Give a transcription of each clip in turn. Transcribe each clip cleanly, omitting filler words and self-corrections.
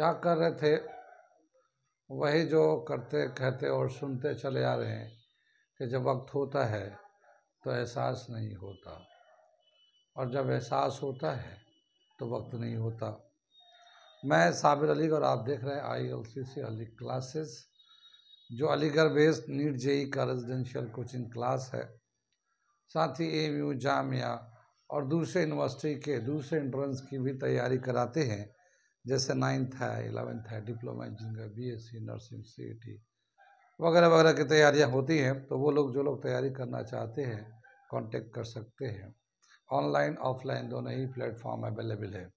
क्या कर रहे थे वही जो करते कहते और सुनते चले आ रहे हैं कि जब वक्त होता है तो एहसास नहीं होता, और जब एहसास होता है तो वक्त नहीं होता। मैं साबिर अली और आप देख रहे हैं ILCC अली क्लासेस, जो अलीगढ़ बेस्ड नीट JEE का रेजिडेंशियल कोचिंग क्लास है। साथ ही AMU जामिया और दूसरे यूनिवर्सिटी के दूसरे एंट्रेंस की भी तैयारी कराते हैं, जैसे 9th है, 11th है, diploma engineer, BSc nursing, CET वगैरह वगैरह की तैयारियां होती हैं। तो वो लोग जो लोग तैयारी करना चाहते हैं कांटेक्ट कर सकते हैं। ऑनलाइन ऑफलाइन दोनों ही प्लेटफॉर्म अवेलेबल है।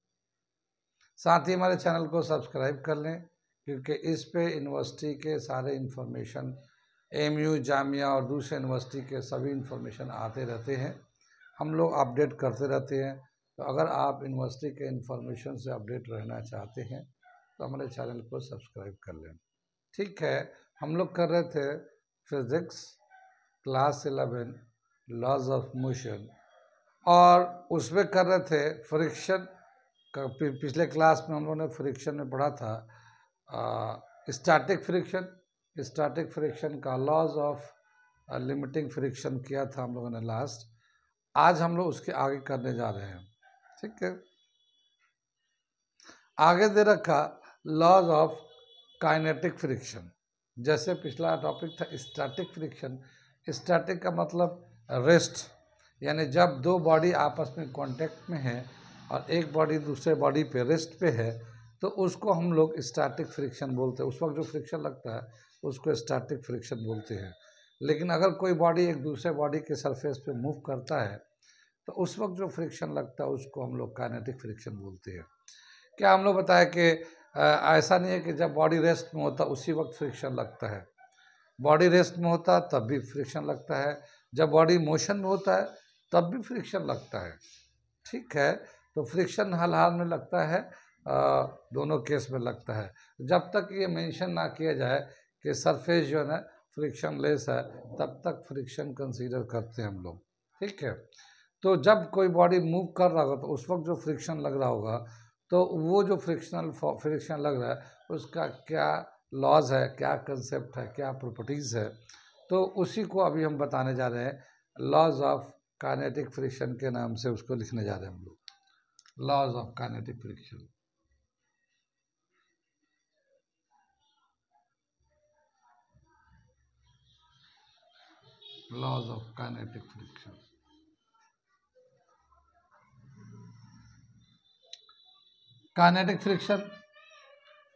साथ ही हमारे चैनल को सब्सक्राइब कर लें, क्योंकि इस पे यूनिवर्सिटी के सारे इन्फॉर्मेशन, AMU जामिया और दूसरे यूनिवर्सिटी के सभी इन्फॉर्मेशन आते रहते हैं। हम लोग अपडेट करते रहते हैं। तो अगर आप यूनिवर्सिटी के इन्फॉर्मेशन से अपडेट रहना चाहते हैं तो हमारे चैनल को सब्सक्राइब कर लें। ठीक है, हम लोग कर रहे थे physics class 11 laws of motion, और उसमें कर रहे थे फ्रिक्शन का। पिछले क्लास में हम लोगों ने फ्रिक्शन में पढ़ा था स्टैटिक फ्रिक्शन का लॉज ऑफ लिमिटिंग फ्रिक्शन किया था हम लोगों ने लास्ट। आज हम लोग उसके आगे करने जा रहे हैं। ठीक है, आगे दे रखा लॉज ऑफ काइनेटिक फ्रिक्शन। जैसे पिछला टॉपिक था स्टैटिक फ्रिक्शन। स्टैटिक का मतलब रेस्ट, यानी जब दो बॉडी आपस में कांटेक्ट में है और एक बॉडी दूसरे बॉडी पे रेस्ट पे है, तो उसको हम लोग स्टैटिक फ्रिक्शन बोलते हैं। उस वक्त जो फ्रिक्शन लगता है उसको स्टैटिक फ्रिक्शन बोलते हैं। लेकिन अगर कोई बॉडी एक दूसरे बॉडी के सरफेस पे मूव करता है तो उस वक्त जो फ्रिक्शन लगता है उसको हम लोग काइनेटिक फ्रिक्शन बोलते हैं। क्या हम लोग बताया कि ऐसा नहीं है कि जब बॉडी रेस्ट में होता उसी वक्त फ्रिक्शन लगता है। बॉडी रेस्ट में होता तब भी फ्रिक्शन लगता है, जब बॉडी मोशन में होता है तब भी फ्रिक्शन लगता है। ठीक है, तो फ्रिक्शन हाल हाल में लगता है, दोनों केस में लगता है। जब तक ये मेंशन ना किया जाए कि सरफेस जो है ना फ्रिक्शन लेस है, तब तक फ्रिक्शन कंसीडर करते हैं हम लोग। ठीक है, तो जब कोई बॉडी मूव कर रहा होगा तो उस वक्त जो फ्रिक्शन लग रहा होगा, तो वो जो फ्रिक्शन लग रहा है उसका क्या लॉज है, क्या कंसेप्ट है, क्या प्रॉपर्टीज़ है, तो उसी को अभी हम बताने जा रहे हैं। लॉज ऑफ काइनेटिक फ्रिक्शन के नाम से उसको लिखने जा रहे हैं हम लोग, laws of kinetic friction. Laws of kinetic friction. Kinetic friction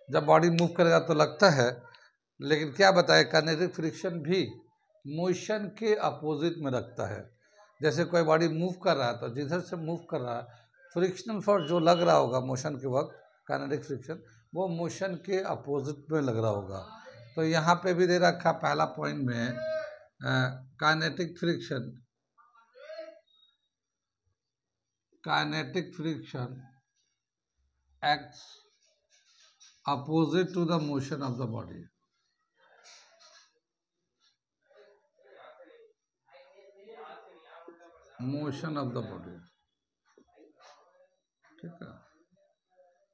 जब बॉडी मूव करेगा तो लगता है, लेकिन क्या बताए काइनेटिक फ्रिक्शन भी मोशन के अपोजिट में रखता है। जैसे कोई बॉडी मूव कर रहा है तो जिधर से मूव कर रहा है फ्रिक्शनल फोर्स जो लग रहा होगा मोशन के वक्त, काइनेटिक फ्रिक्शन, वो मोशन के अपोजिट में लग रहा होगा। तो यहाँ पे भी दे रखा पहला पॉइंट में kinetic friction acts opposite to the motion of the body। Motion of the body. ठीक है,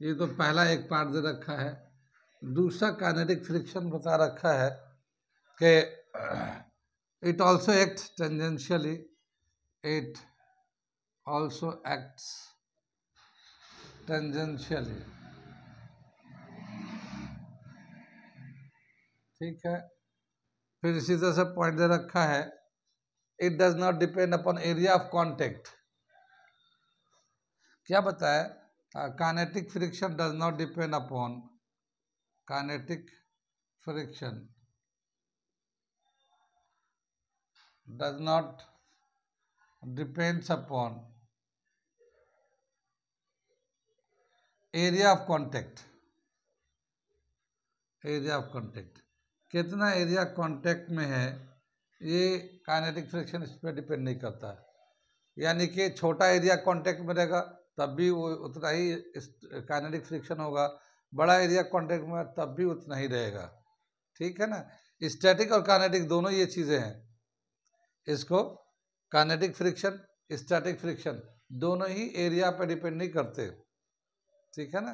ये तो पहला एक पार्ट दे रखा है। दूसरा काइनेटिक फ्रिक्शन बता रखा है कि it also acts tangentially, it also acts tangentially. ठीक है, फिर इसी तरह से पॉइंट दे रखा है it does not depend upon area of contact. क्या बताया, kinetic friction does not depend upon, kinetic friction does not depends upon area of contact. Area of contact, कितना एरिया कॉन्टेक्ट में है, ये काइनेटिक फ्रिक्शन इस पर डिपेंड नहीं करता है। यानी कि छोटा एरिया कांटेक्ट में रहेगा तब भी वो उतना ही काइनेटिक फ्रिक्शन होगा, बड़ा एरिया कांटेक्ट में तब भी उतना ही रहेगा। ठीक है ना, स्टैटिक और काइनेटिक दोनों ये चीज़ें हैं। इसको काइनेटिक फ्रिक्शन, स्टैटिक फ्रिक्शन दोनों ही एरिया पर डिपेंड नहीं करते। ठीक है ना,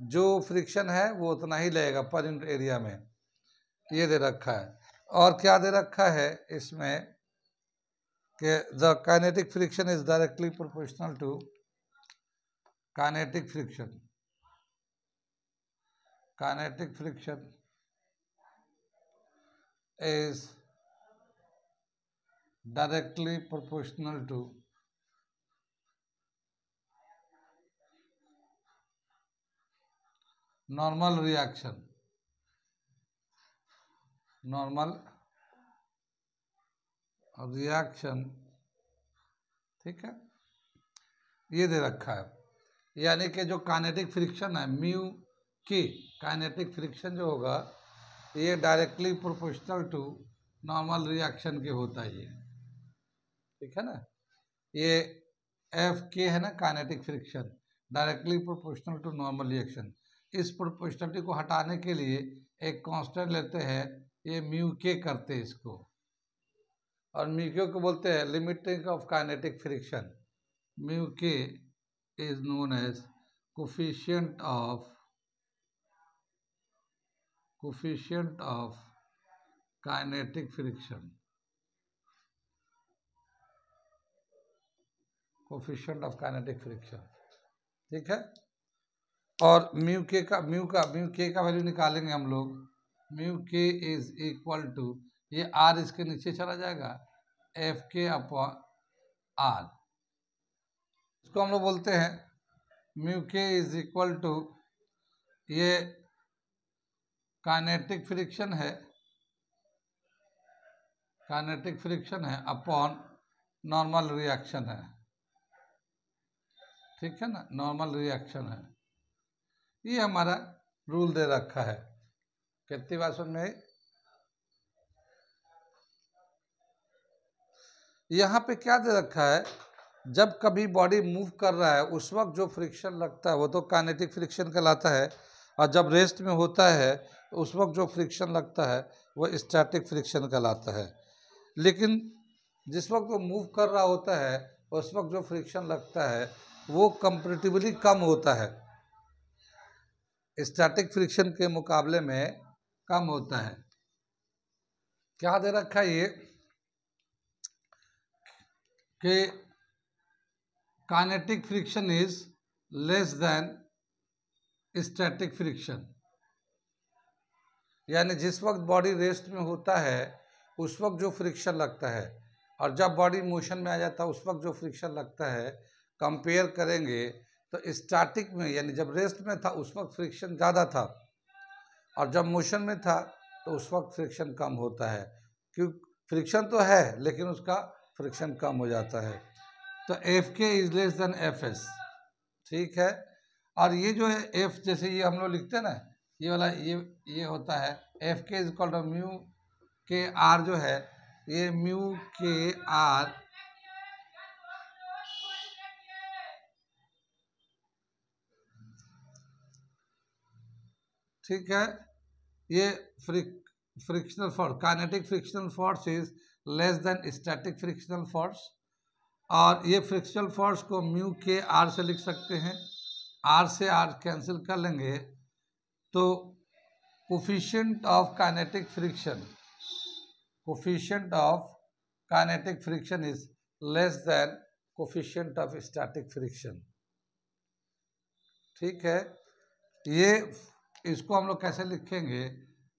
जो फ्रिक्शन है वो उतना ही लगेगा पर यूनिट एरिया में, ये दे रखा है। और क्या दे रखा है इसमें कि the kinetic friction is directly proportional to kinetic friction. Kinetic friction is directly proportional to normal reaction, normal reaction, ठीक है, ये दे रखा है। यानी कि जो काइनेटिक फ्रिक्शन है म्यू की, काइनेटिक फ्रिक्शन जो होगा ये directly proportional to normal reaction के होता है ये, ठीक है ना। ये एफ के है ना kinetic friction, directly proportional to normal reaction. इस प्रोपोर्शनलिटी को हटाने के लिए एक कांस्टेंट लेते हैं, ये म्यू के करते हैं इसको, और म्यू के को बोलते हैं limiting of kinetic friction. Mu K is known as coefficient of kinetic friction, coefficient of kinetic friction, ठीक है। और म्यू के का वैल्यू निकालेंगे हम लोग। Mu K is equal to, ये आर इसके नीचे चला जाएगा, एफ के अपॉन आर, इसको हम लोग बोलते हैं mu K is equal to, ये काइनेटिक फ्रिक्शन है, काइनेटिक फ्रिक्शन है अपॉन नॉर्मल रिएक्शन है, ठीक है ना, नॉर्मल रिएक्शन है। ये हमारा रूल दे रखा है। कितनी बात समझ में आई? यहाँ पे क्या दे रखा है, जब कभी बॉडी मूव कर रहा है उस वक्त जो फ्रिक्शन लगता है वो तो काइनेटिक फ्रिक्शन कहलाता है, और जब रेस्ट में होता है उस वक्त जो फ्रिक्शन लगता है वो स्टैटिक फ्रिक्शन कहलाता है। लेकिन जिस वक्त वो मूव कर रहा होता है उस वक्त जो फ्रिक्शन लगता है वो कंपैरेटिवली कम होता है, स्टैटिक फ्रिक्शन के मुकाबले में कम होता है। क्या दे रखा है ये कि kinetic friction is less than static friction, यानी जिस वक्त बॉडी रेस्ट में होता है उस वक्त जो फ्रिक्शन लगता है और जब बॉडी मोशन में आ जाता है उस वक्त जो फ्रिक्शन लगता है, कंपेयर करेंगे तो स्टैटिक में यानी जब रेस्ट में था उस वक्त फ्रिक्शन ज़्यादा था और जब मोशन में था तो उस वक्त फ्रिक्शन कम होता है। क्यों? फ्रिक्शन तो है लेकिन उसका फ्रिक्शन कम हो जाता है। तो एफ के is less than F S, ठीक है। और ये जो है एफ, जैसे ये हम लोग लिखते हैं ना, ये वाला ये होता है एफ के इज इक्वल टू म्यू के आर, जो है ये म्यू के आर ठीक है। ये frictional force, kinetic frictional force is less than static frictional force, और ये फ्रिक्शनल फोर्स को म्यू के आर से लिख सकते हैं। आर से आर कैंसिल कर लेंगे तो coefficient of kinetic friction, coefficient of kinetic friction is less than coefficient of static friction, ठीक है। ये इसको हम लोग कैसे लिखेंगे,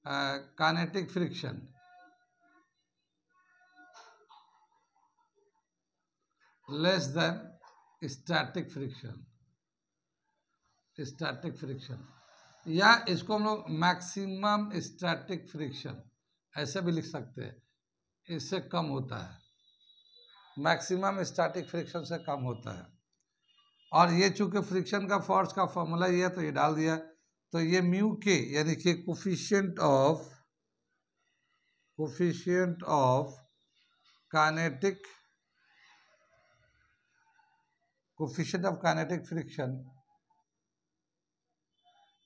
kinetic friction less than static friction, static friction, या इसको हम लोग मैक्सिमम स्टैटिक फ्रिक्शन ऐसे भी लिख सकते हैं, इससे कम होता है, मैक्सिमम स्टैटिक फ्रिक्शन से कम होता है। और ये चूंकि फ्रिक्शन का फोर्स का फॉर्मूला ये है तो ये डाल दिया, तो ये म्यू के यानी कि coefficient of kinetic friction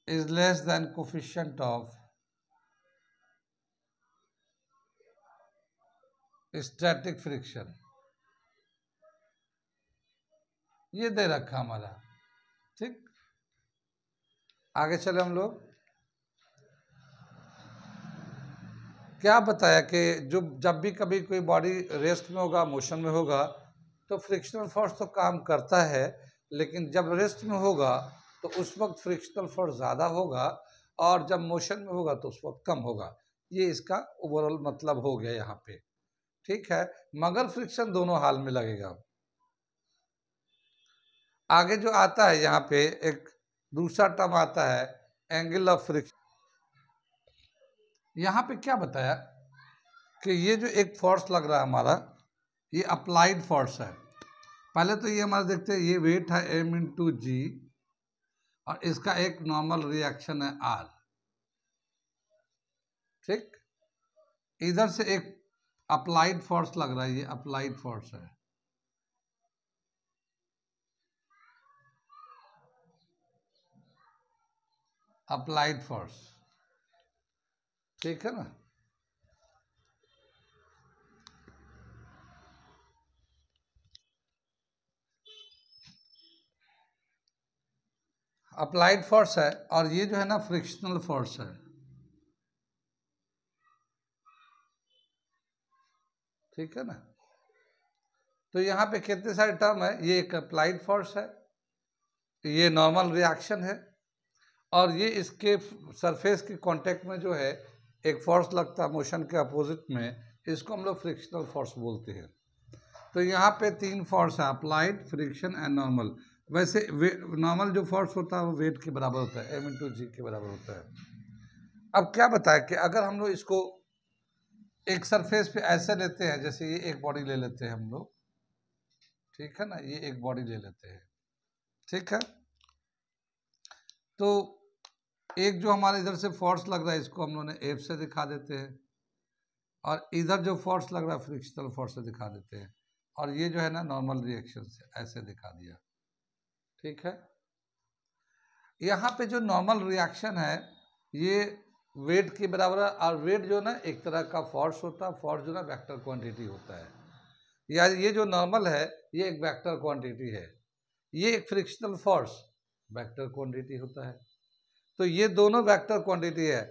is less than coefficient of static friction, ये दे रखा हमारा, ठीक। आगे चले हम लोग। क्या बताया कि जब भी कभी कोई बॉडी रेस्ट में होगा, मोशन में होगा, तो फ्रिक्शनल फोर्स तो काम करता है, लेकिन जब रेस्ट में होगा तो उस वक्त फ्रिक्शनल फोर्स ज़्यादा होगा, और जब मोशन में होगा तो उस वक्त कम होगा। ये इसका ओवरऑल मतलब हो गया यहाँ पे। ठीक है, मगर फ्रिक्शन दोनों हाल में लगेगा। आगे जो आता है यहाँ पे एक दूसरा टर्म आता है, एंगल ऑफ फ्रिक्शन। यहाँ पे क्या बताया कि ये जो एक फोर्स लग रहा है हमारा, ये अप्लाइड फोर्स है। पहले तो ये हमारा देखते हैं, ये वेट है m इंटू जी, और इसका एक नॉर्मल रिएक्शन है r। ठीक, इधर से एक अप्लाइड फोर्स लग रहा है, ये अप्लाइड फोर्स है। अप्लाइड फोर्स, ठीक है ना। अप्लाइड फोर्स है, और ये जो है ना फ्रिक्शनल फोर्स है। ठीक है ना। तो यहाँ पे कितने सारे टर्म है, ये एक अप्लाइड फोर्स है, ये नॉर्मल रिएक्शन है, और ये इसके सरफेस के कांटेक्ट में जो है एक फोर्स लगता है मोशन के अपोजिट में, इसको हम लोग फ्रिक्शनल फोर्स बोलते हैं। तो यहाँ पे तीन फोर्स है, अप्लाइड, फ्रिक्शन एंड नॉर्मल। वैसे नॉर्मल जो फोर्स होता है वो वेट के बराबर होता है, m इंटू जी के बराबर होता है। अब क्या बताया कि अगर हम लोग इसको एक सरफेस पे ऐसे लेते हैं, जैसे ये एक बॉडी ले लेते हैं हम लोग, ठीक है ना, ये एक बॉडी ले लेते हैं, ठीक है। तो एक जो हमारे इधर से फोर्स लग रहा है, इसको हम लोगों ने F से दिखा देते हैं, और इधर जो फोर्स लग रहा है फ्रिक्शनल फोर्स से दिखा देते हैं, और ये जो है ना नॉर्मल रिएक्शन से ऐसे दिखा दिया। ठीक है, यहाँ पे जो नॉर्मल रिएक्शन है ये वेट के बराबर है, और वेट जो ना एक तरह का फोर्स होता है, फोर्स जो ना वेक्टर क्वांटिटी होता है, या ये जो नॉर्मल है ये एक वेक्टर क्वांटिटी है, ये एक फ्रिक्शनल फोर्स वेक्टर क्वांटिटी होता है। तो ये दोनों वेक्टर क्वांटिटी है,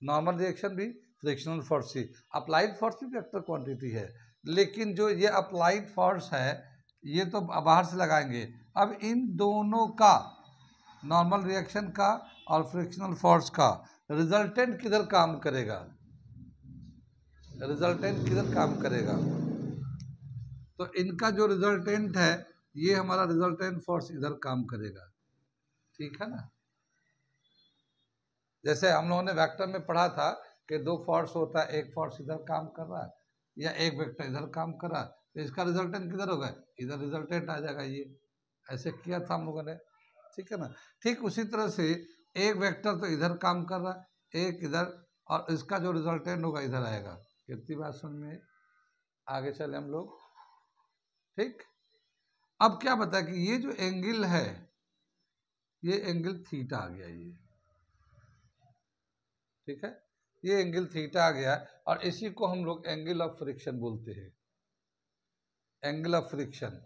नॉर्मल रिएक्शन भी, फ्रिक्शनल फोर्स ही। अप्लाइड फोर्स भी वेक्टर क्वांटिटी है, लेकिन जो ये अप्लाइड फोर्स है ये तो बाहर से लगाएंगे। अब इन दोनों का, नॉर्मल रिएक्शन का और फ्रिक्शनल फोर्स का, रिजल्टेंट किधर काम करेगा, रिजल्टेंट किधर काम करेगा, तो इनका जो रिजल्टेंट है ये हमारा रिजल्टेंट फोर्स इधर काम करेगा। ठीक है ना। जैसे हम लोगों ने वेक्टर में पढ़ा था कि दो फोर्स होता है, एक फोर्स इधर काम कर रहा है या एक वेक्टर इधर काम कर रहा है, तो इसका रिजल्टेंट किधर होगा, इधर रिजल्टेंट आ जाएगा। ये ऐसे किया था हम लोगों ने, ठीक है ना। ठीक उसी तरह से एक वेक्टर तो इधर काम कर रहा है, एक इधर, और इसका जो रिजल्टेंट होगा इधर आएगा। कितनी बात समझ में, आगे चले हम लोग। ठीक, अब क्या बता कि ये जो एंगल है ये एंगल थीटा आ गया, ये ठीक है, ये एंगल थीटा आ गया, और इसी को हम लोग एंगल ऑफ फ्रिक्शन बोलते हैं। Angle of friction,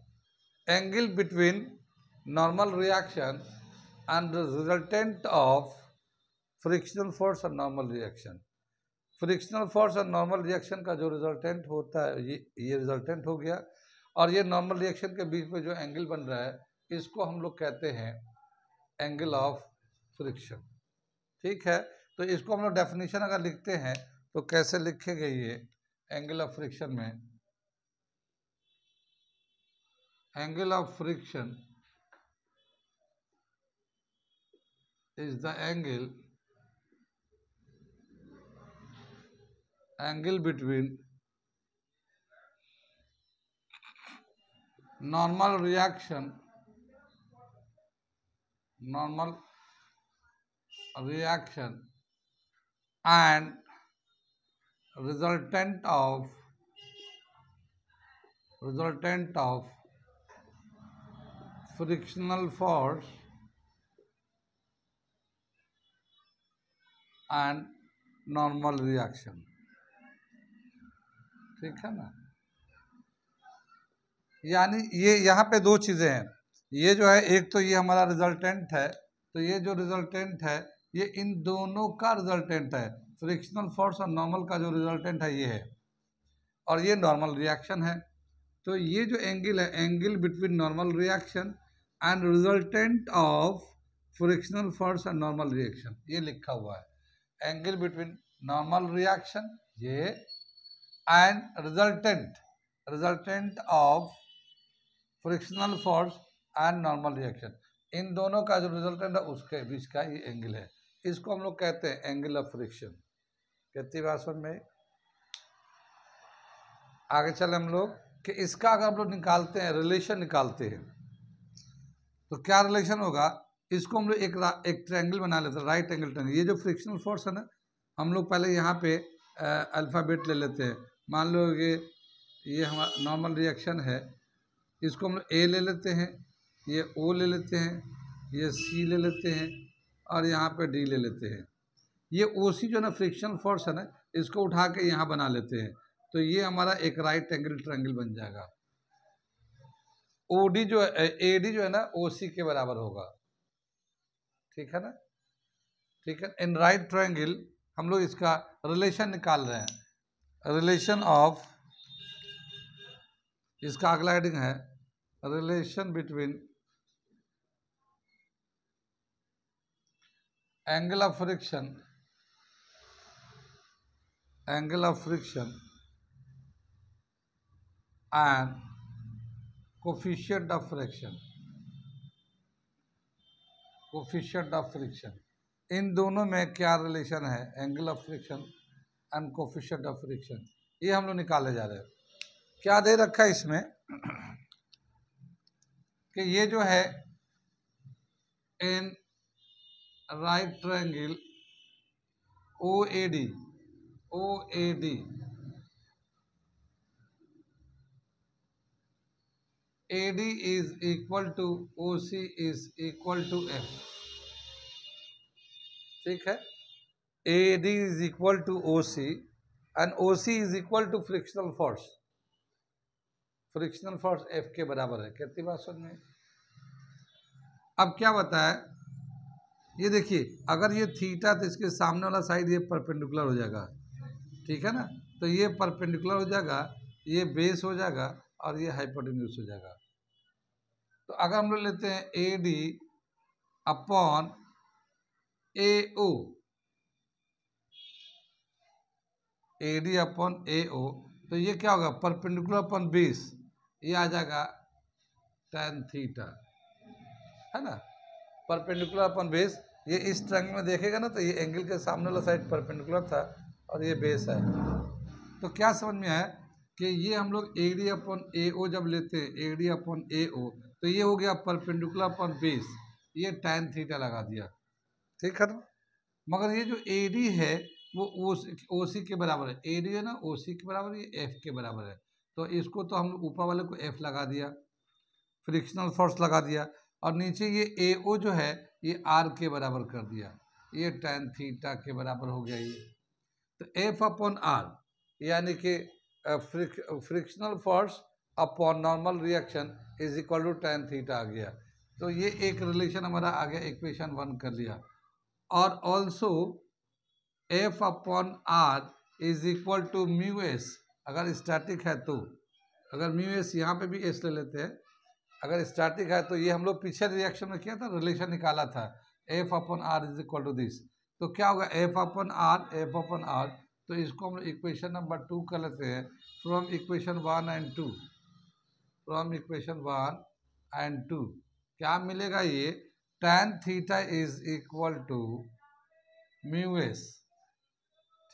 angle between normal reaction and resultant of frictional force और नॉर्मल रिएक्शन। फ्रिक्शनल फोर्स और नॉर्मल रिएक्शन का जो रिजल्टेंट होता है ये रिजल्टेंट हो गया, और ये नॉर्मल रिएक्शन के बीच में जो एंगल बन रहा है इसको हम लोग कहते हैं एंगल ऑफ फ्रिक्शन। ठीक है, तो इसको हम लोग डेफिनेशन अगर लिखते हैं तो कैसे लिखेंगे, ये एंगल ऑफ फ्रिक्शन में, angle of friction is the angle between normal reaction and resultant of frictional force and normal reaction। ठीक है ना। यानी ये यहाँ पे दो चीज़ें हैं, ये जो है एक तो ये हमारा रिजल्टेंट है, तो ये जो रिजल्टेंट है ये इन दोनों का रिजल्टेंट है, फ्रिक्शनल फोर्स और नॉर्मल का जो रिजल्टेंट है ये है, और ये नॉर्मल रिएक्शन है। तो ये जो एंगल है, angle between normal reaction and resultant of frictional force and normal reaction, ये लिखा हुआ है। एंगल बिटवीन नॉर्मल रिएक्शन ये and resultant of frictional force and normal reaction, इन दोनों का जो रिजल्टेंट है उसके बीच का ये एंगल है। इसको हम लोग कहते हैं एंगल ऑफ फ्रिक्शन। कितनी बात समझ में? आगे चले हम लोग कि इसका अगर हम लोग निकालते हैं, रिलेशन निकालते हैं, तो क्या रिलेशन होगा? इसको हम लोग एक ट्रायंगल बना लेते हैं, राइट एंगल ट्रायंगल। ये जो फ्रिक्शनल फोर्स है ना, हम लोग पहले यहाँ पे अल्फ़ाबेट ले लेते हैं। मान लो ये हमारा नॉर्मल रिएक्शन है, इसको हम लोग ए ले लेते हैं, ये ओ ले लेते हैं, ये सी ले लेते हैं, और यहाँ पे डी ले लेते हैं। ये ओ सी जो ना फ्रिक्शनल फोर्स है ना, इसको उठा के यहाँ बना लेते हैं, तो ये हमारा एक राइट एंगल ट्रायंगल बन जाएगा। ओडी जो है, एडी जो है ना, ओसी के बराबर होगा, ठीक है ना? ठीक है। इन राइट ट्रायंगल हम लोग इसका रिलेशन निकाल रहे हैं। रिलेशन ऑफ, इसका अगला हेडिंग है relation between angle of friction and coefficient of friction. इन दोनों में क्या रिलेशन है? Angle of friction and coefficient of friction, ये हम लोग निकाले जा रहे हैं। क्या दे रखा है इसमें कि ये जो है in right triangle OAD AD is equal to OC is equal to F, ठीक है? AD is equal to OC and OC is equal to frictional force F के बराबर है। कितनी बात समझ में? अब क्या बताया, ये देखिए, अगर ये थीटा तो इसके सामने वाला साइड ये परपेंडिकुलर हो जाएगा, ठीक है ना? तो ये परपेंडिकुलर हो जाएगा, ये बेस हो जाएगा, और ये हाइपोटेन्यूज हो जाएगा। तो अगर हम लोग लेते हैं AD upon AO, AD upon AO, तो ये क्या होगा? परपेंडिकुलर अपॉन बेस, ये आ जाएगा tan थीटा, है ना? परपेंडिकुलर अपॉन बेस, ये इस ट्रायंगल में देखेगा ना, तो ये एंगल के सामने वाला साइड परपेंडिकुलर था और ये बेस है। तो क्या समझ में आया कि ये हम लोग AD अपॉन AO जब लेते हैं, AD अपॉन AO, तो ये हो गया परपेंडिकुलर अपॉन बेस, ये tan थीटा लगा दिया, ठीक है ना? मगर ये जो AD है वो OC के बराबर है। AD है ना, OC के बराबर, ये F के बराबर है। तो इसको तो हम ऊपर वाले को F लगा दिया, फ्रिक्शनल फोर्स लगा दिया, और नीचे ये AO जो है ये R के बराबर कर दिया, ये tan थीटा के बराबर हो गया ये। तो F अपॉन R यानी कि frictional force upon normal reaction is equal to tan theta आ गया। तो ये एक रिलेशन हमारा आ गया, इक्वेशन 1 कर लिया। और also F upon R is equal to mu S, अगर स्टैटिक है तो, अगर म्यू एस यहाँ पे भी एस ले लेते हैं, अगर स्टैटिक है तो ये हम लोग पीछे रिएक्शन में किया था, रिलेशन निकाला था, F upon R is equal to this. तो क्या होगा? F अपॉन R, तो इसको हम इक्वेशन नंबर 2 कर लेते हैं, फ्रॉम इक्वेशन 1 एंड 2, क्या मिलेगा? ये tan theta is equal to mu S,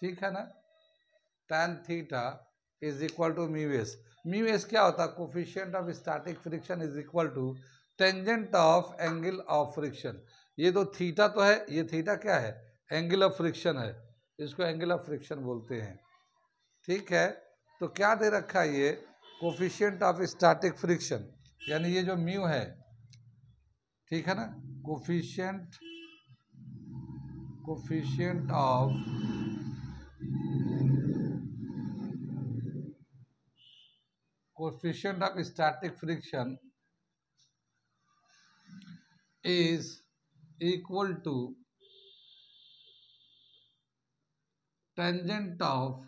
ठीक है ना? tan theta is equal to mu S. Mu S क्या होता है? Coefficient of static friction is equal to tangent of angle of friction. ये तो थीटा तो है, ये थीटा क्या है? एंगल ऑफ फ्रिक्शन है, इसको एंगल ऑफ फ्रिक्शन बोलते हैं, ठीक है? तो क्या दे रखा है? ये कोफिशिएंट ऑफ स्टैटिक फ्रिक्शन, यानी ये जो म्यू है, ठीक है ना? Coefficient of static friction is equal to tangent of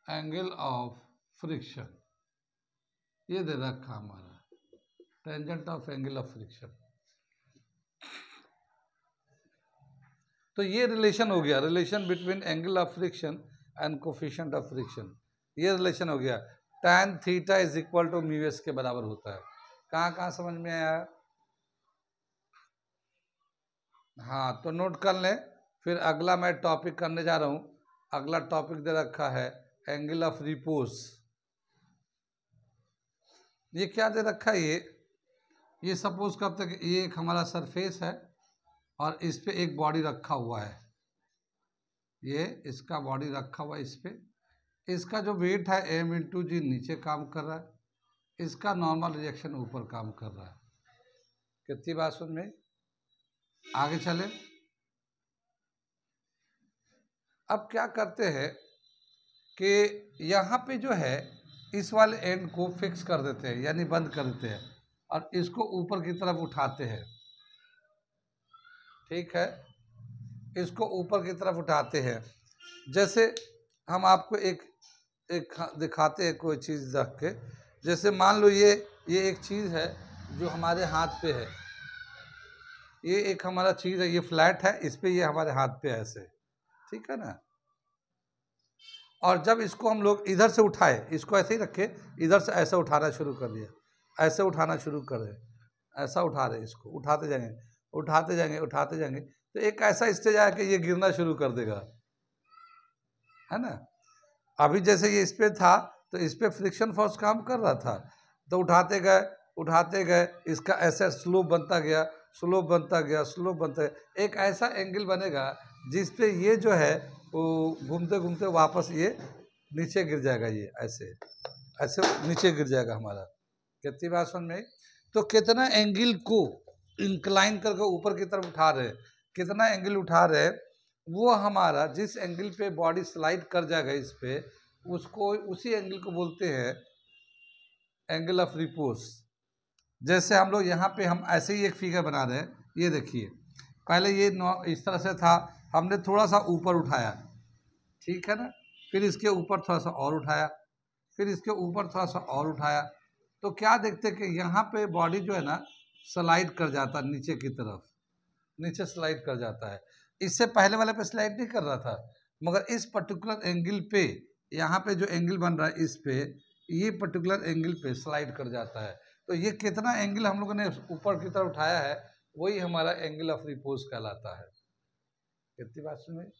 angle of friction, ये दे रखा हमारा tangent of angle of friction. तो ये रिलेशन हो गया, relation between angle of friction and coefficient of friction, ये रिलेशन हो गया। tan theta is equal to mu S के बराबर होता है। कहाँ कहाँ समझ में आया? हाँ, तो नोट कर लें। फिर अगला मैं टॉपिक करने जा रहा हूँ। अगला टॉपिक दे रखा है एंगल ऑफ रिपोज। ये क्या दे रखा है? ये सपोज करते हैं कि ये एक हमारा सरफेस है और इस पे एक बॉडी रखा हुआ है, ये इसका बॉडी रखा हुआ है इस पे। इसका जो वेट है m इंटू जी नीचे काम कर रहा है, इसका नॉर्मल रिएक्शन ऊपर काम कर रहा है। कितनी बात सुन में? आगे चले। अब क्या करते हैं कि यहाँ पे जो है इस वाले एंड को फिक्स कर देते हैं, यानी बंद कर देते हैं, और इसको ऊपर की तरफ उठाते हैं। ठीक है, इसको ऊपर की तरफ उठाते हैं। जैसे हम आपको एक दिखाते हैं कोई चीज़ रख के। जैसे मान लो ये एक चीज़ है जो हमारे हाथ पे है, ये एक हमारा चीज़ है, ये फ्लैट है, इस पे ये हमारे हाथ पे है ऐसे, ठीक है ना। और जब इसको हम लोग इधर से उठाए, इसको ऐसे ही रखे, इधर से ऐसे उठाना शुरू कर दिया, ऐसे उठाना शुरू कर रहे, ऐसा उठा रहे, इसको उठाते जाएंगे उठाते जाएंगे उठाते जाएंगे, तो एक ऐसा स्टेज आया कि ये गिरना शुरू कर देगा, है ना। अभी जैसे ये इस पे था तो इस पे फ्रिक्शन फोर्स काम कर रहा था, तो उठाते गए, इसका ऐसे स्लोप बनता गया, स्लोप बनता गया, स्लोप बनता गया, एक ऐसा एंगल बनेगा जिस पे ये जो है वो घूमते घूमते वापस ये नीचे गिर जाएगा, ये ऐसे ऐसे नीचे गिर जाएगा हमारा। कितनी बात समझ में? तो कितना एंगल को इंक्लाइन करके ऊपर की तरफ उठा रहे, कितना एंगल उठा रहे, वो हमारा जिस एंगल पे बॉडी स्लाइड कर जाएगा इस पे, उसको उसी एंगल को बोलते हैं एंगल ऑफ रिपोज। जैसे हम लोग यहाँ पे हम ऐसे ही एक फिगर बना रहे हैं, ये देखिए, पहले ये इस तरह से था, हमने थोड़ा सा ऊपर उठाया, ठीक है ना, फिर इसके ऊपर थोड़ा सा और उठाया, फिर इसके ऊपर थोड़ा सा और उठाया, तो क्या देखते कि यहाँ पे बॉडी जो है ना स्लाइड कर जाता है नीचे की तरफ, नीचे स्लाइड कर जाता है। इससे पहले वाले पे स्लाइड नहीं कर रहा था, मगर इस पर्टिकुलर एंगल पे, यहाँ पे जो एंगल बन रहा है इस पे, ये पर्टिकुलर एंगल पे स्लाइड कर जाता है। तो ये कितना एंगल हम लोगों ने ऊपर की तरफ उठाया है, वही हमारा एंगल ऑफ रिपोज कहलाता है। कितनी बात सुनिए।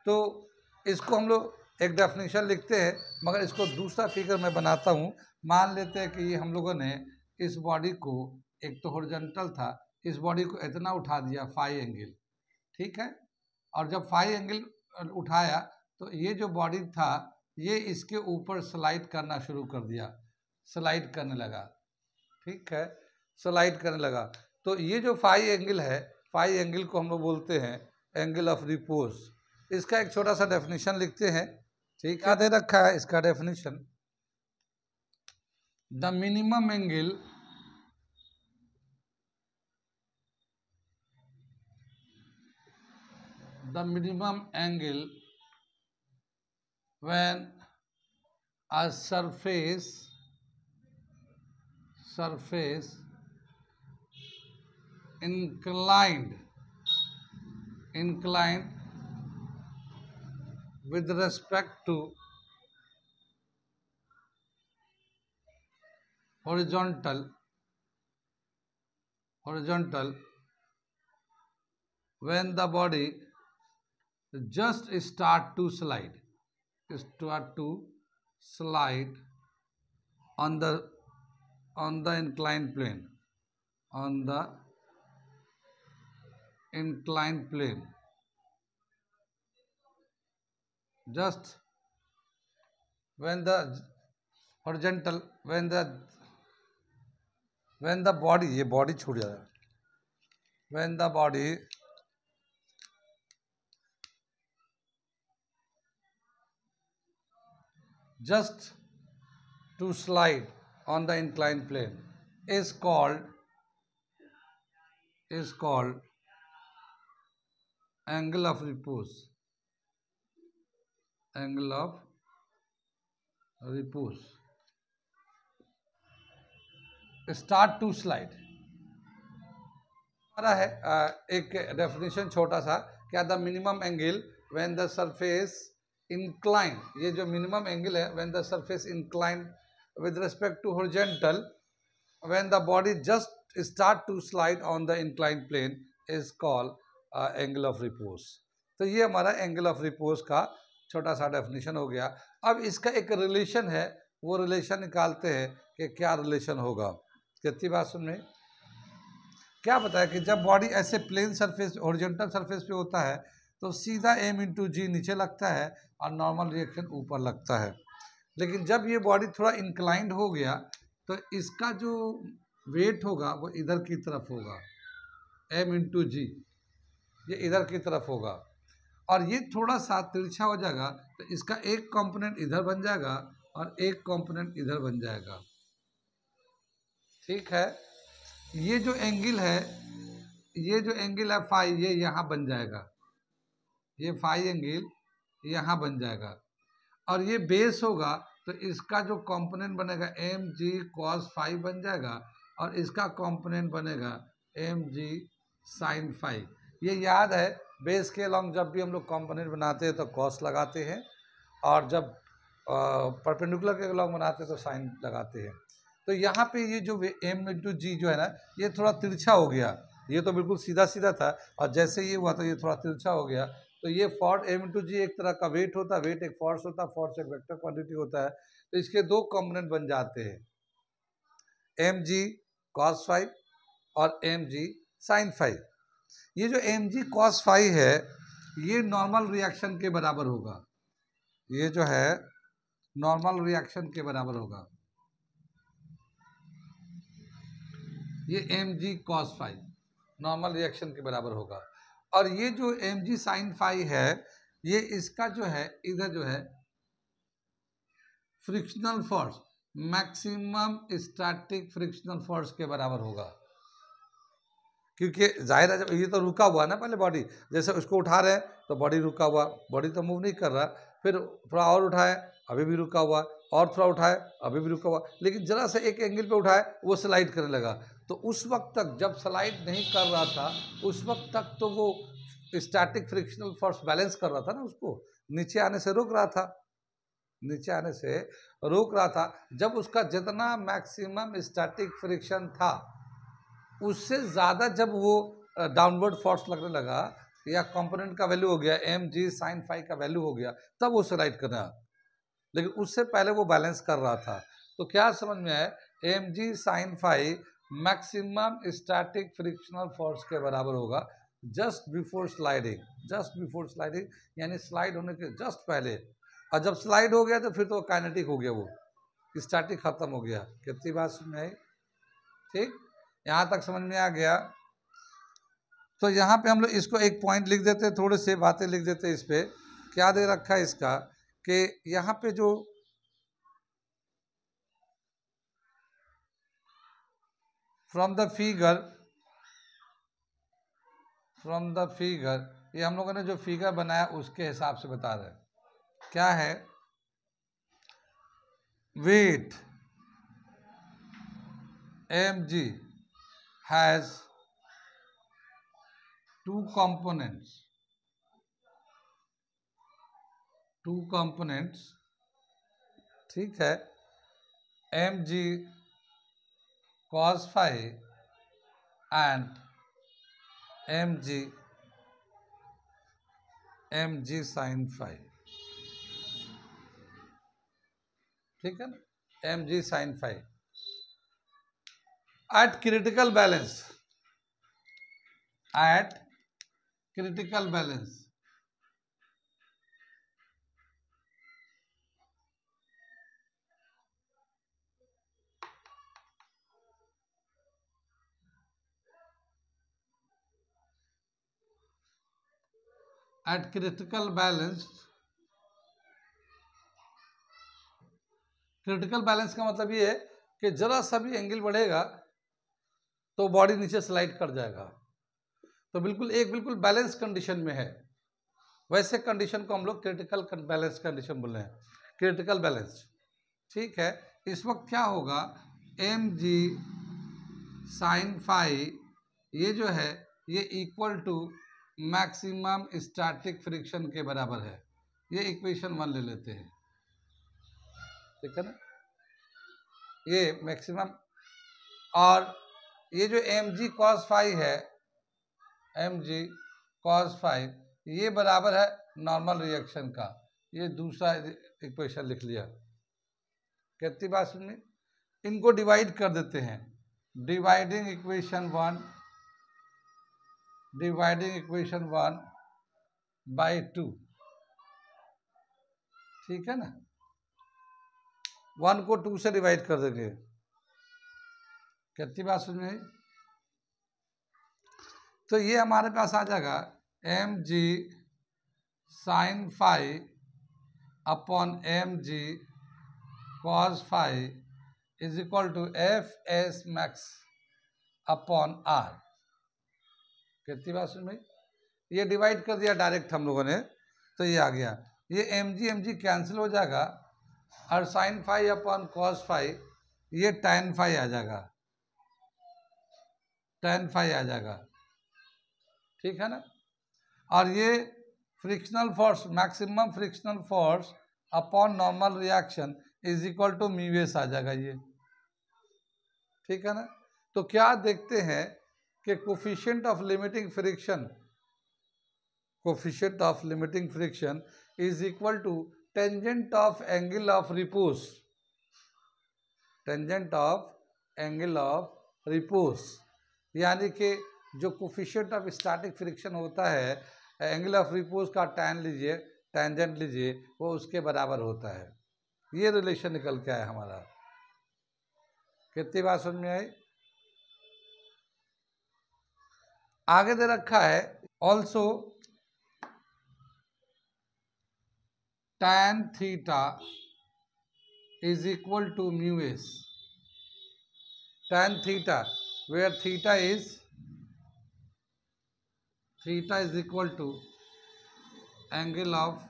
तो इसको हम लोग एक डेफिनेशन लिखते हैं, मगर इसको दूसरा फिगर मैं बनाता हूँ। मान लेते हैं कि ये हम लोगों ने इस बॉडी को, एक तो हॉरिजॉन्टल था, इस बॉडी को इतना उठा दिया फाई एंगल, ठीक है, और जब फाई एंगल उठाया तो ये जो बॉडी था ये इसके ऊपर स्लाइड करना शुरू कर दिया, स्लाइड करने लगा, ठीक है, स्लाइड करने लगा। तो ये जो फाई एंगल है, फाई एंगल को हम लोग बोलते हैं एंगल ऑफ रिपोज। इसका एक छोटा सा डेफिनेशन लिखते हैं, ठीक है, दे रखा है इसका definition. The minimum angle when a surface inclined with respect to horizontal when the body just start to slide on the inclined plane, on the inclined plane, just when the horizontal when the body, ये body छूट जा रहा है, when the body just to slide on the inclined plane, is called angle of repose. Angle of repose. Start to slide. हमारा है एक definition छोटा सा, क्या the minimum angle when the surface incline, ये जो मिनिमम एंगल है when the surface incline with respect to horizontal when the body just start to slide on the incline plane is called angle of repose. तो ये हमारा angle of repose का छोटा सा definition हो गया। अब इसका एक रिलेशन है, वो रिलेशन निकालते हैं कि क्या रिलेशन होगा। कितनी बात सुन में क्या बताया कि जब बॉडी ऐसे प्लेन सरफेस हॉरिजॉन्टल सरफेस पे होता है तो सीधा m इंटू जी नीचे लगता है और नॉर्मल रिएक्शन ऊपर लगता है। लेकिन जब ये बॉडी थोड़ा इंक्लाइंड हो गया तो इसका जो वेट होगा वो इधर की तरफ होगा, m इंटू जी, ये इधर की तरफ होगा और ये थोड़ा सा तिरछा हो जाएगा तो इसका एक कंपोनेंट इधर बन जाएगा और एक कंपोनेंट इधर बन जाएगा। ठीक है, ये जो एंगल है फाई, ये यहाँ बन जाएगा, ये फाई एंगल यहाँ बन जाएगा और ये बेस होगा तो इसका जो कंपोनेंट बनेगा एम जी कॉस फाई बन जाएगा और इसका कंपोनेंट बनेगा एम जी साइन फाई। ये याद है, बेस के अलॉन्ग जब भी हम लोग कंपोनेंट बनाते हैं तो कॉस लगाते हैं और जब परपेंडिकुलर के अलॉन्ग बनाते हैं तो साइन लगाते हैं। तो यहाँ पे ये जो m इंटू जी जो है ना, ये थोड़ा तिरछा हो गया, ये तो बिल्कुल सीधा सीधा था और जैसे ये हुआ तो ये थोड़ा तिरछा हो गया। तो ये फोर्स m इंटू जी एक तरह का वेट होता है, वेट एक फोर्स होता है, फोर्स एक वेक्टर क्वांटिटी होता है। तो इसके दो कंपोनेंट बन जाते हैं, एम जी कॉस फाई और एम जी साइन फाई। ये जो एम जी कॉस फाई है ये नॉर्मल रिएक्शन के बराबर होगा, ये जो है नॉर्मल रिएक्शन के बराबर होगा, ये M G cos phi normal reaction के बराबर होगा। और ये जो एम जी साइन फाई है ये इसका जो है इधर जो है frictional force, maximum static frictional force के बराबर होगा। क्योंकि जाहिर है जब ये तो रुका हुआ ना, पहले बॉडी जैसे उसको उठा रहे हैं तो बॉडी रुका हुआ, बॉडी तो मूव नहीं कर रहा, फिर थोड़ा और उठाए अभी भी रुका हुआ, और थोड़ा उठाए अभी भी रुका हुआ, लेकिन जरा से एक एंगल पे उठाए वो स्लाइड करने लगा। तो उस वक्त तक जब स्लाइड नहीं कर रहा था उस वक्त तक तो वो स्टैटिक फ्रिक्शनल फोर्स बैलेंस कर रहा था ना, उसको नीचे आने से रोक रहा था, नीचे आने से रोक रहा था। जब उसका जितना मैक्सिमम स्टैटिक फ्रिक्शन था उससे ज़्यादा जब वो डाउनवर्ड फोर्स लगने लगा या कंपोनेंट का वैल्यू हो गया एम जी साइन फाई का वैल्यू हो गया तब वो स्लाइड करना, लेकिन उससे पहले वो बैलेंस कर रहा था। तो क्या समझ में आया, M G sine phi maximum static frictional force के बराबर होगा जस्ट बिफोर स्लाइडिंग, यानी स्लाइड होने के जस्ट पहले। और जब स्लाइड हो गया तो फिर तो काइनेटिक हो गया, वो स्टैटिक खत्म हो गया। कितनी बात समझ में आई? ठीक, यहाँ तक समझ में आ गया। तो यहाँ पे हम लोग इसको एक पॉइंट लिख देते, थोड़े से बातें लिख देते इस पे। क्या दे रखा है इसका कि यहाँ पे जो फ्रॉम द फिगर, ये हम लोगों ने जो फिगर बनाया उसके हिसाब से बता रहे हैं। क्या है, weight M G has two components, ठीक है, M G cos phi and M G sine phi, ठीक है ना, M G sine phi at critical balance, at critical balance at critical balance. Critical balance का मतलब ये है कि जरा सा भी एंगल बढ़ेगा तो बॉडी नीचे स्लाइड कर जाएगा। तो बिल्कुल बैलेंस कंडीशन में है। वैसे कंडीशन को हम लोग क्रिटिकल बैलेंस कंडीशन बोल रहे हैं, क्रिटिकल बैलेंस। ठीक है, इस वक्त क्या होगा, mg sin फाई ये जो है ये equal to maximum static friction के बराबर है। ये इक्वेशन 1 ले लेते हैं, ठीक है ना, ये मैक्सिमम। और ये जो mg cos फाई है, mg cos फाई ये बराबर है नॉर्मल रिएक्शन का। ये दूसरा इक्वेशन लिख लिया। कितनी बात सुनिए, इनको डिवाइड कर देते हैं। डिवाइडिंग इक्वेशन 1 बाई 2, ठीक है ना। 1 को 2 से डिवाइड कर देंगे। कितनी बात सुन में, तो ये हमारे पास आ जाएगा mg sin phi upon mg cos phi is equal to fs max upon r। कितनी बात सुन भाई, ये डिवाइड कर दिया डायरेक्ट हम लोगों ने, तो ये आ गया। ये mg कैंसिल हो जाएगा और sin phi upon cos phi ये tan फाई आ जाएगा, tan फाई आ जाएगा, ठीक है ना। और ये frictional force, maximum frictional force upon normal reaction is equal to mu आ जाएगा ये, ठीक है ना। तो क्या देखते हैं कि coefficient of limiting friction is equal to tangent of angle of repose, tangent of angle of repose, यानी कि जो कोफिशिएंट ऑफ स्टैटिक फ्रिक्शन होता है, एंगल ऑफ रिपोज का टैन लीजिए, टेंजेंट लीजिए, वो उसके बराबर होता है। ये रिलेशन निकल के आया हमारा। कितनी बात समझ में आई। आगे दे रखा है also tan theta is equal to mu S. tan theta where theta is equal to angle of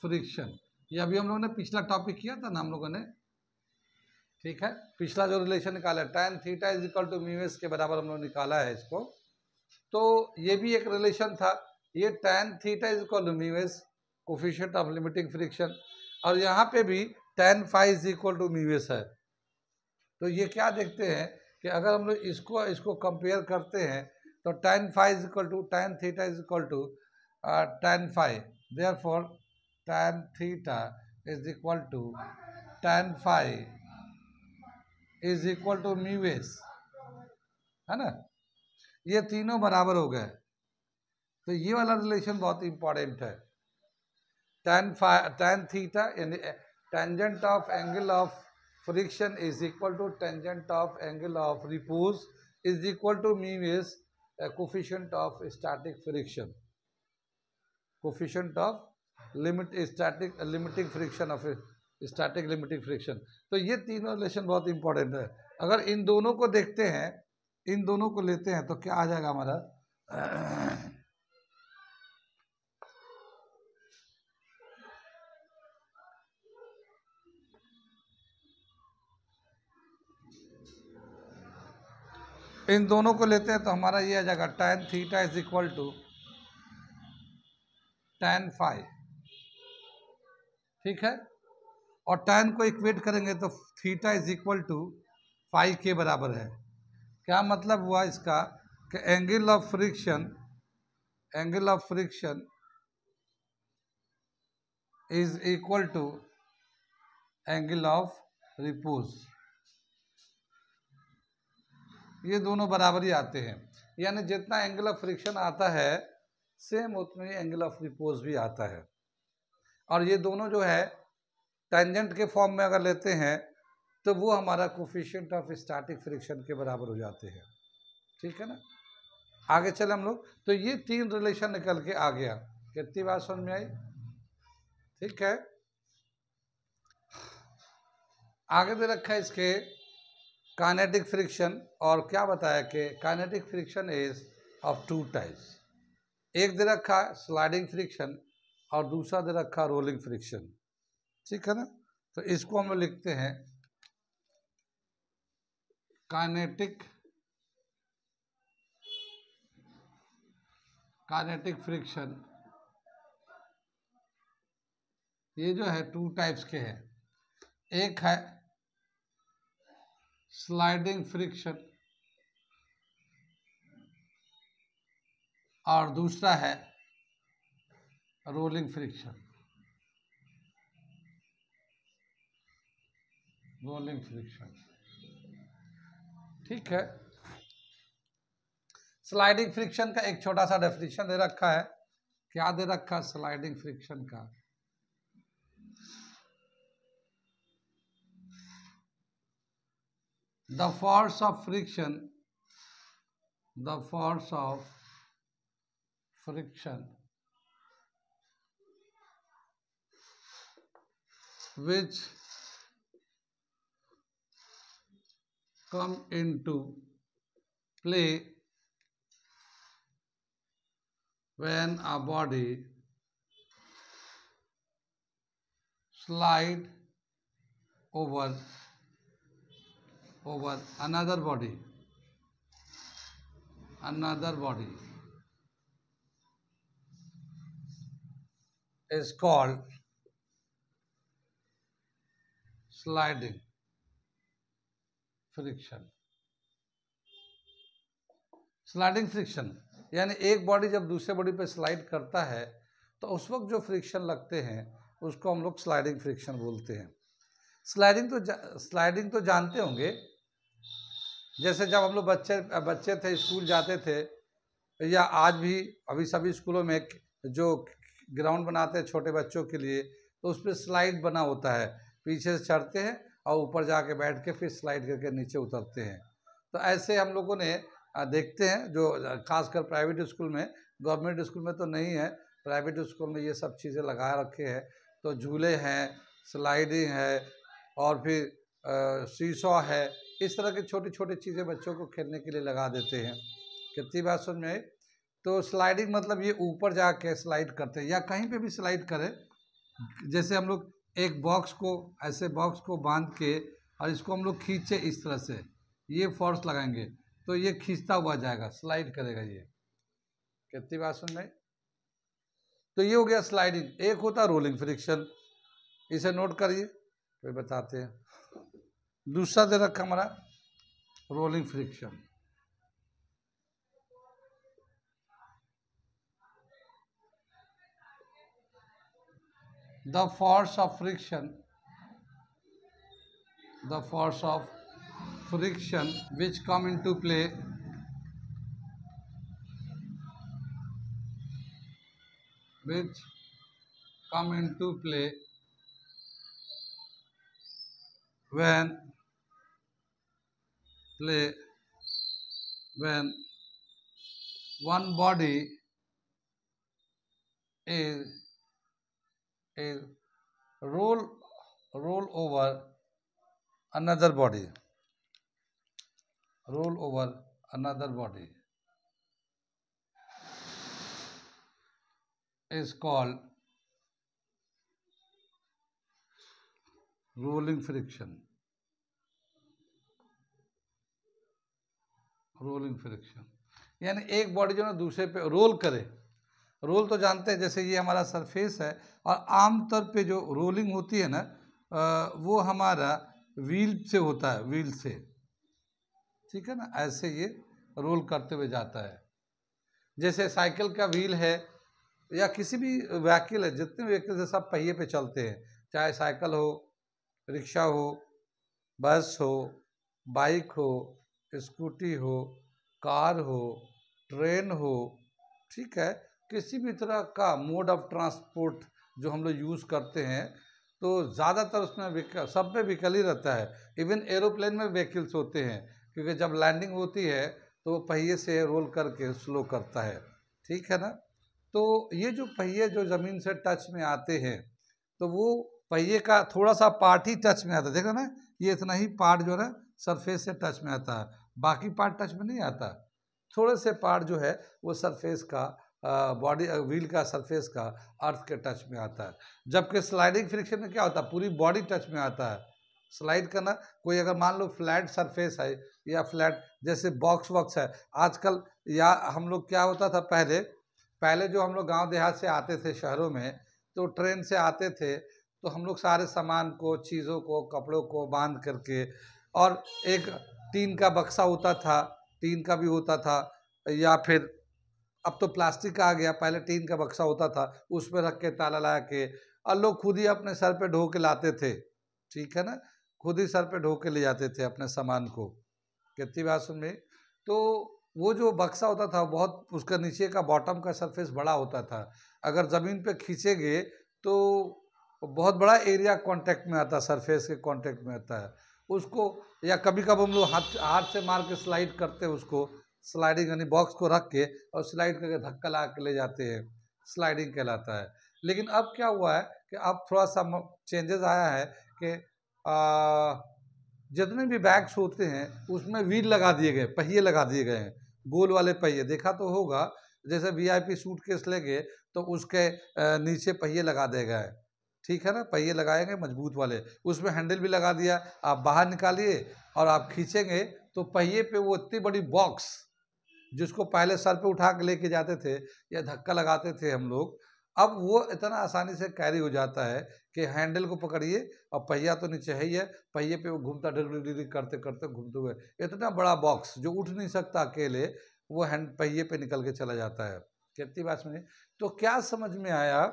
friction. ये अभी हम लोगों ने पिछला टॉपिक किया था ना हम लोगों ने, ठीक है। पिछला जो रिलेशन निकाला है tan theta is equal to mu S के बराबर हम लोग निकाला है इसको। तो ये भी एक रिलेशन था, ये tan theta is equal to mu S coefficient of limiting friction, और यहाँ पे भी tan phi is equal to mu S है। तो ये क्या देखते हैं कि अगर हम लोग इसको कंपेयर करते हैं तो tan phi is equal to tan theta is equal to tan phi, therefore tan theta is equal to tan phi is equal to mu S, है ना। ये तीनों बराबर हो गए। तो ये वाला रिलेशन बहुत इंपॉर्टेंट है। tan थीटा यानी tangent of angle of friction is equal to tangent of angle of repose is equal to mu S coefficient of static friction, coefficient of limiting friction of static limiting friction. तो ये तीनों relation बहुत important है। अगर इन दोनों को देखते हैं, इन दोनों को लेते हैं तो क्या आ जाएगा हमारा इन दोनों को लेते हैं तो हमारा ये आ जाएगा tan theta is equal to tan phi, ठीक है। और tan को इक्वेट करेंगे तो theta is equal to phi के बराबर है। क्या मतलब हुआ इसका कि angle of friction is equal to angle of repose, ये दोनों बराबर ही आते हैं। यानी जितना एंगल ऑफ फ्रिक्शन आता है सेम उतना ही एंगल ऑफ रिपोज भी आता है। और ये दोनों जो है टेंजेंट के फॉर्म में अगर लेते हैं तो वो हमारा कोफिशिएंट ऑफ स्टैटिक फ्रिक्शन के बराबर हो जाते हैं, ठीक है ना। आगे चले हम लोग, तो ये तीन रिलेशन निकल के आ गया। कितनी बात समझ में आई, ठीक है। आगे दे रखा है इसके काइनेटिक फ्रिक्शन, और क्या बताया कि kinetic friction is of two types. एक दे रखा स्लाइडिंग फ्रिक्शन और दूसरा दे रखा रोलिंग फ्रिक्शन, ठीक है ना। तो इसको हम लोग लिखते हैं काइनेटिक फ्रिक्शन। ये जो है टू टाइप्स के हैं, एक है स्लाइडिंग फ्रिक्शन और दूसरा है रोलिंग फ्रिक्शन। रोलिंग फ्रिक्शन, ठीक है। स्लाइडिंग फ्रिक्शन का एक छोटा सा डेफिनेशन दे रखा है। क्या दे रखा स्लाइडिंग फ्रिक्शन का? The force of friction which come into play when a body slide over another body is called sliding friction. Sliding friction यानी एक बॉडी जब दूसरे बॉडी पे स्लाइड करता है तो उस वक्त जो फ्रिक्शन लगते हैं उसको हम लोग स्लाइडिंग फ्रिक्शन बोलते हैं। स्लाइडिंग तो जानते होंगे, जैसे जब हम लोग बच्चे थे, स्कूल जाते थे, या आज भी अभी सभी स्कूलों में जो ग्राउंड बनाते हैं छोटे बच्चों के लिए, तो उस पर स्लाइड बना होता है, पीछे से चढ़ते हैं और ऊपर जाके बैठ के फिर स्लाइड करके नीचे उतरते हैं। तो ऐसे हम लोगों ने देखते हैं, जो खासकर प्राइवेट स्कूल में, गवर्नमेंट स्कूल में तो नहीं है, प्राइवेट स्कूल में ये सब चीज़ें लगा रखे हैं। तो झूले हैं, स्लाइडिंग है और फिर सीसॉ है, इस तरह की छोटी छोटी चीज़ें बच्चों को खेलने के लिए लगा देते हैं। कितनी बात समझ में आई? तो स्लाइडिंग मतलब ये ऊपर जाके स्लाइड करते हैं या कहीं पे भी स्लाइड करें। जैसे हम लोग एक बॉक्स को बांध के और इसको हम लोग खींचे इस तरह से, ये फोर्स लगाएंगे तो ये खींचता हुआ जाएगा, स्लाइड करेगा ये। कितनी बात समझ में? तो ये हो गया स्लाइडिंग। एक होता है रोलिंग फ्रिक्शन, इसे नोट करिए, फिर बताते हैं। दूसरा दे रखा हमारा rolling friction. The force of friction which come into play when one body is roll over another body, is called rolling friction. यानी एक बॉडी जो ना दूसरे पे रोल करे। रोल तो जानते हैं, जैसे ये हमारा सरफेस है और आमतौर पे जो रोलिंग होती है ना, वो हमारा व्हील से होता है, व्हील से, ठीक है ना। ऐसे ये रोल करते हुए जाता है। जैसे साइकिल का व्हील है या किसी भी व्हीकल है, जितने व्हीकल है सब पहिए पे चलते हैं, चाहे साइकिल हो, रिक्शा हो, बस हो, बाइक हो, स्कूटी हो, कार हो, ट्रेन हो, ठीक है। किसी भी तरह का मोड ऑफ ट्रांसपोर्ट जो हम लोग यूज़ करते हैं, तो ज़्यादातर उसमें सब में व्हीकल ही रहता है। इवन एरोप्लेन में व्हीकल्स होते हैं, क्योंकि जब लैंडिंग होती है तो वो पहिए से रोल करके स्लो करता है, ठीक है ना। तो ये जो पहिए जो ज़मीन से टच में आते हैं, तो वो पहिए का थोड़ा सा पार्ट ही टच में आता है, देखा ना, ये इतना ही पार्ट जो है सरफेस से टच में आता है, बाकी पार्ट टच में नहीं आता। थोड़े से पार्ट जो है वो सरफेस का बॉडी व्हील का सरफेस का अर्थ के टच में आता है। जबकि स्लाइडिंग फ्रिक्शन में क्या होता है, पूरी बॉडी टच में आता है। स्लाइड करना, कोई अगर मान लो फ्लैट सरफेस है या फ्लैट जैसे बॉक्स वॉक्स है आजकल, या हम लोग क्या होता था पहले पहले जो हम लोग गांव देहात से आते थे शहरों में, तो ट्रेन से आते थे तो हम लोग सारे सामान को, चीज़ों को, कपड़ों को बांध करके, और एक टीन का बक्सा होता था, टीन का भी होता था, या फिर अब तो प्लास्टिक का आ गया, पहले टीन का बक्सा होता था, उसमें रख के ताला लगा के, और लोग खुद ही अपने सर पे ढो के लाते थे। ठीक है ना, खुद ही सर पे ढो के ले जाते थे अपने सामान को। कितनी बात सुन में, तो वो जो बक्सा होता था बहुत, उसका नीचे का बॉटम का सरफेस बड़ा होता था, अगर ज़मीन पे खींचेंगे तो बहुत बड़ा एरिया कांटेक्ट में आता, सरफेस के कांटेक्ट में आता है उसको। या कभी कभी हम लोग हाथ हाथ से मार के स्लाइड करते हैं उसको, स्लाइडिंग यानी बॉक्स को रख के और स्लाइड करके धक्का ला के ले जाते हैं, स्लाइडिंग कहलाता है। लेकिन अब क्या हुआ है कि अब थोड़ा सा चेंजेस आया है कि जितने भी बैग्स होते हैं उसमें व्हील लगा दिए गए, पहिए लगा दिए गए हैं, गोल वाले पहिए, देखा तो होगा। जैसे वीआईपी सूटकेस ले गए तो उसके नीचे पहिए लगा दिए गए, ठीक है ना, पहिए लगाएंगे मजबूत वाले, उसमें हैंडल भी लगा दिया, आप बाहर निकालिए और आप खींचेंगे तो पहिए पे वो इतनी बड़ी बॉक्स, जिसको पहले सर पे उठा के लेके जाते थे या धक्का लगाते थे हम लोग, अब वो इतना आसानी से कैरी हो जाता है कि हैंडल को पकड़िए और पहिया तो नीचे है ही है, पहिए पे वो घूमता डिग करते करते घूमते हुए, इतना बड़ा बॉक्स जो उठ नहीं सकता अकेले, वो हैंड पहिए पे निकल के चला जाता है। कितनी बात में, तो क्या समझ में आया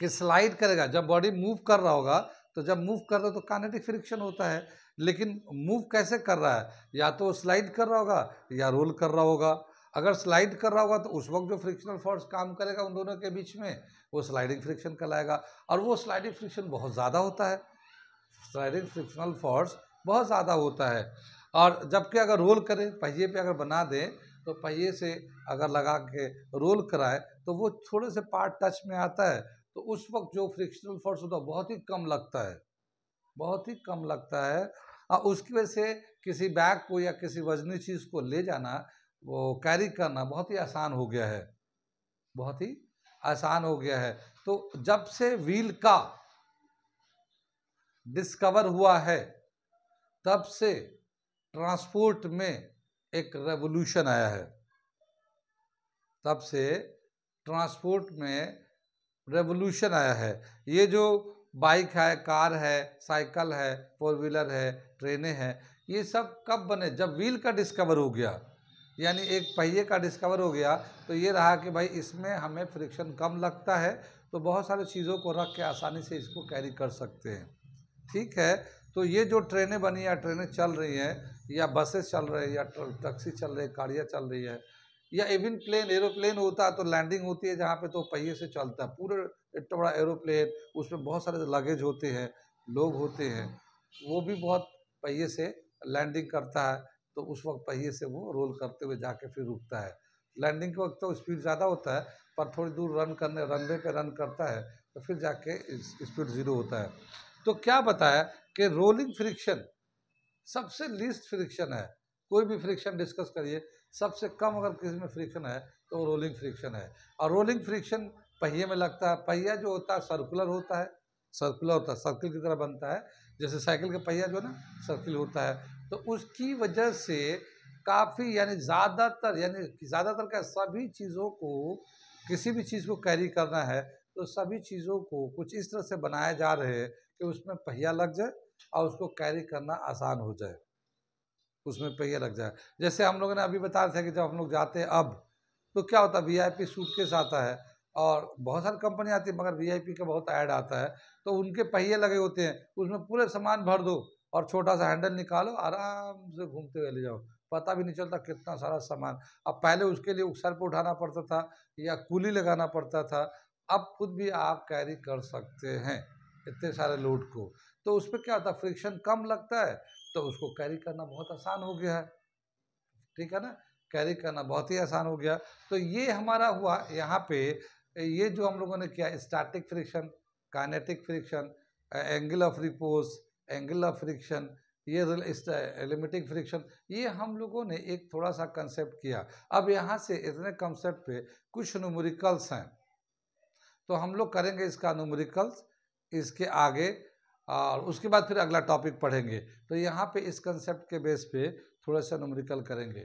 कि स्लाइड करेगा जब बॉडी मूव कर रहा होगा, तो जब मूव कर रहा है तो काइनेटिक फ्रिक्शन होता है, लेकिन मूव कैसे कर रहा है, या तो स्लाइड कर रहा होगा या रोल कर रहा होगा। अगर स्लाइड कर रहा होगा तो उस वक्त जो फ्रिक्शनल फोर्स काम करेगा उन दोनों के बीच में, वो स्लाइडिंग फ्रिक्शन कहलाएगा, और वो स्लाइडिंग फ्रिक्शन बहुत ज़्यादा होता है, स्लाइडिंग फ्रिक्शनल फोर्स बहुत ज़्यादा होता है। और जबकि अगर रोल करें, पहिए पे अगर बना दें, तो पहिए से अगर लगा के रोल कराए तो वो थोड़े से पार्ट टच में आता है, तो उस वक्त जो फ्रिक्शनल फोर्स होता है बहुत ही कम लगता है, बहुत ही कम लगता है। और उसकी वजह से किसी बैग को या किसी वजनी चीज़ को ले जाना, वो कैरी करना बहुत ही आसान हो गया है, बहुत ही आसान हो गया है। तो जब से व्हील का डिस्कवर हुआ है तब से ट्रांसपोर्ट में एक रेवोल्यूशन आया है, तब से ट्रांसपोर्ट में रेवोल्यूशन आया है। ये जो बाइक है, कार है, साइकिल है, फोर व्हीलर है, ट्रेनें हैं, ये सब कब बने, जब व्हील का डिस्कवर हो गया, यानी एक पहिए का डिस्कवर हो गया, तो ये रहा कि भाई इसमें हमें फ्रिक्शन कम लगता है, तो बहुत सारी चीज़ों को रख के आसानी से इसको कैरी कर सकते हैं। ठीक है, तो ये जो ट्रेनें बनी या ट्रेनें चल रही हैं, या बसेस चल रहे हैं, या टैक्सी चल रही है, गाड़ियाँ चल रही है, या इवन प्लेन, एरोप्लेन होता है तो लैंडिंग होती है जहाँ पे, तो पहिए से चलता है पूरे, इतना बड़ा एरोप्लेन, उसमें बहुत सारे लगेज होते हैं, लोग होते हैं, वो भी बहुत पहिए से लैंडिंग करता है, तो उस वक्त पहिए से वो रोल करते हुए जाके फिर रुकता है। लैंडिंग के वक्त तो स्पीड ज़्यादा होता है, पर थोड़ी दूर रनवे पे रन करता है तो फिर जाके स्पीड ज़ीरो होता है। तो क्या बताया कि रोलिंग फ्रिक्शन सबसे लीस्ट फ्रिक्शन है, कोई भी फ्रिक्शन डिस्कस करिए, सबसे कम अगर किसी में फ्रिक्शन है तो रोलिंग फ्रिक्शन है। और रोलिंग फ्रिक्शन पहिए में लगता है, पहिया जो होता है सर्कुलर होता है, सर्कुलर होता है, सर्किल की तरह बनता है, जैसे साइकिल का पहिया जो है ना सर्किल होता है, तो उसकी वजह से काफ़ी, यानी ज़्यादातर क्या, सभी चीज़ों को, किसी भी चीज़ को कैरी करना है तो सभी चीज़ों को कुछ इस तरह से बनाए जा रहे हैं कि उसमें पहिया लग जाए और उसको कैरी करना आसान हो जाए, उसमें पहिया लग जाए। जैसे हम लोगों ने अभी बताया था कि जब हम लोग जाते हैं अब, तो क्या होता है, वीआईपी सूटकेस आता है और बहुत सारी कंपनी आती है, मगर वीआईपी का बहुत ऐड आता है, तो उनके पहिए लगे होते हैं, उसमें पूरे सामान भर दो और छोटा सा हैंडल निकालो, आराम से घूमते हुए ले जाओ, पता भी नहीं चलता कितना सारा सामान। अब पहले उसके लिए सर पर उठाना पड़ता था या कुली लगाना पड़ता था, अब खुद भी आप कैरी कर सकते हैं इतने सारे लोड को, तो उस पर क्या होता है, फ्रिक्शन कम लगता है, तो उसको कैरी करना बहुत आसान हो गया है। ठीक है ना, कैरी करना बहुत ही आसान हो गया। तो ये हमारा हुआ यहाँ पे, ये जो हम लोगों ने किया, static friction, kinetic friction, angle of repose, angle of friction, ये लिमिटिंग फ्रिक्शन, ये हम लोगों ने एक थोड़ा सा कंसेप्ट किया। अब यहाँ से इतने कंसेप्ट पे कुछ न्यूमेरिकल्स हैं, तो हम लोग करेंगे इसका न्यूमेरिकल्स इसके आगे, और उसके बाद फिर अगला टॉपिक पढ़ेंगे। तो यहाँ पे इस कंसेप्ट के बेस पे थोड़ा सा न्यूमेरिकल करेंगे।